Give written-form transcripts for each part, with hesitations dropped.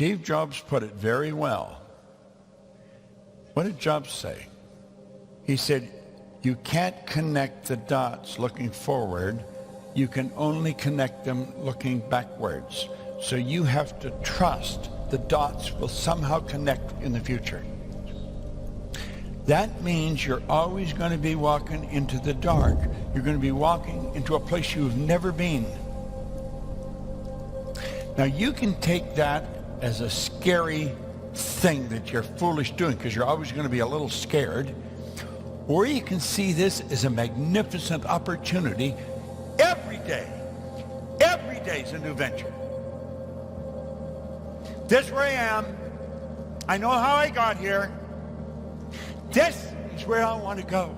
Steve Jobs put it very well. What did Jobs say? He said, you can't connect the dots looking forward. You can only connect them looking backwards. So you have to trust the dots will somehow connect in the future. That means you're always going to be walking into the dark. You're going to be walking into a place you've never been. Now you can take that as a scary thing that you're foolish doing because you're always going to be a little scared. Or you can see this as a magnificent opportunity. Every day is a new venture. This is where I am. I know how I got here. This is where I want to go.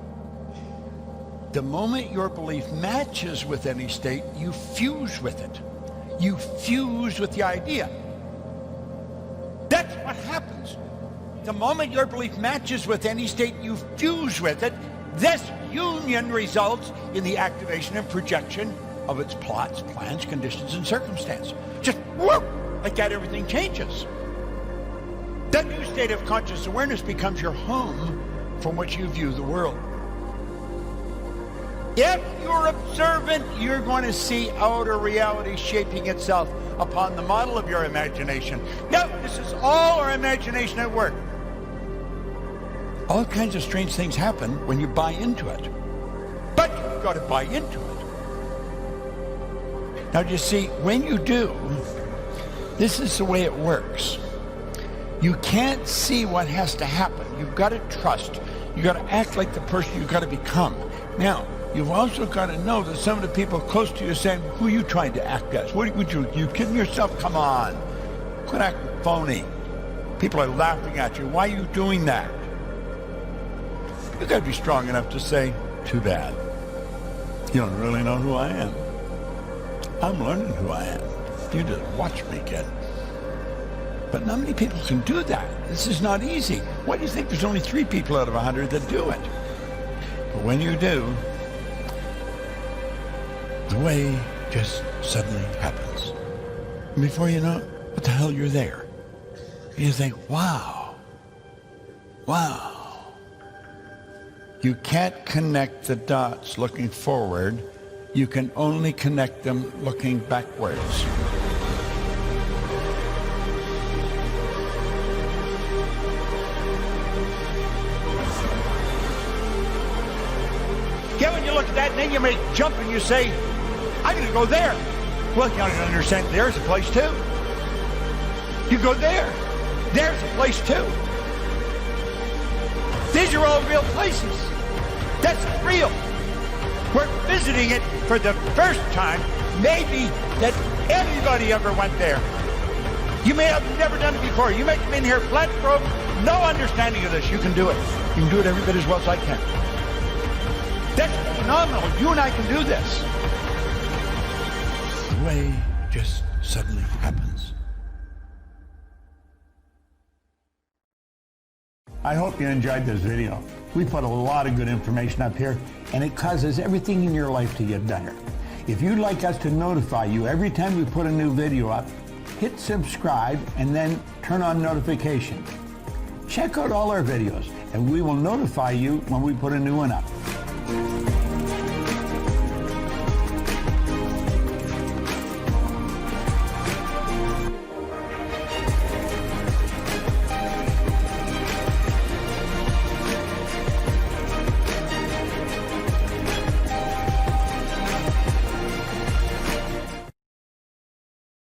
The moment your belief matches with any state, you fuse with it. You fuse with the idea. That's what happens. The moment your belief matches with any state, you fuse with it. This union results in the activation and projection of its plots, plans, conditions, and circumstances. Just whoop, like that, everything changes. That new state of conscious awareness becomes your home from which you view the world. If you're observant, you're going to see outer reality shaping itself upon the model of your imagination. Now, this is all our imagination at work. All kinds of strange things happen when you buy into it. But you've got to buy into it. Now, you see, when you do, this is the way it works. You can't see what has to happen. You've got to trust. You've got to act like the person you've got to become. Now, you've also got to know that some of the people close to you are saying, who are you trying to act as? What would you kidding yourself? Come on. Quit acting phony. People are laughing at you. Why are you doing that? You've got to be strong enough to say, too bad. You don't really know who I am. I'm learning who I am. You just watch me, kid. But not many people can do that. This is not easy. Why do you think there's only 3 people out of 100 that do it? But when you do, the way just suddenly happens. And before you know it, what the hell, you're there. You think, wow. You can't connect the dots looking forward. You can only connect them looking backwards. Yeah, when you look at that, and then you may jump and you say, I'm going to go there. Well, you don't understand, there's a place too. You go there. There's a place too. These are all real places. That's real. We're visiting it for the first time, maybe that anybody ever went there. You may have never done it before. You may come in here flat broke, no understanding of this. You can do it. You can do it every bit as well as I can. That's phenomenal. You and I can do this. The way just suddenly happens. I hope you enjoyed this video. We put a lot of good information up here, and it causes everything in your life to get better. If you'd like us to notify you every time we put a new video up, hit subscribe and then turn on notifications. Check out all our videos, and we will notify you when we put a new one up.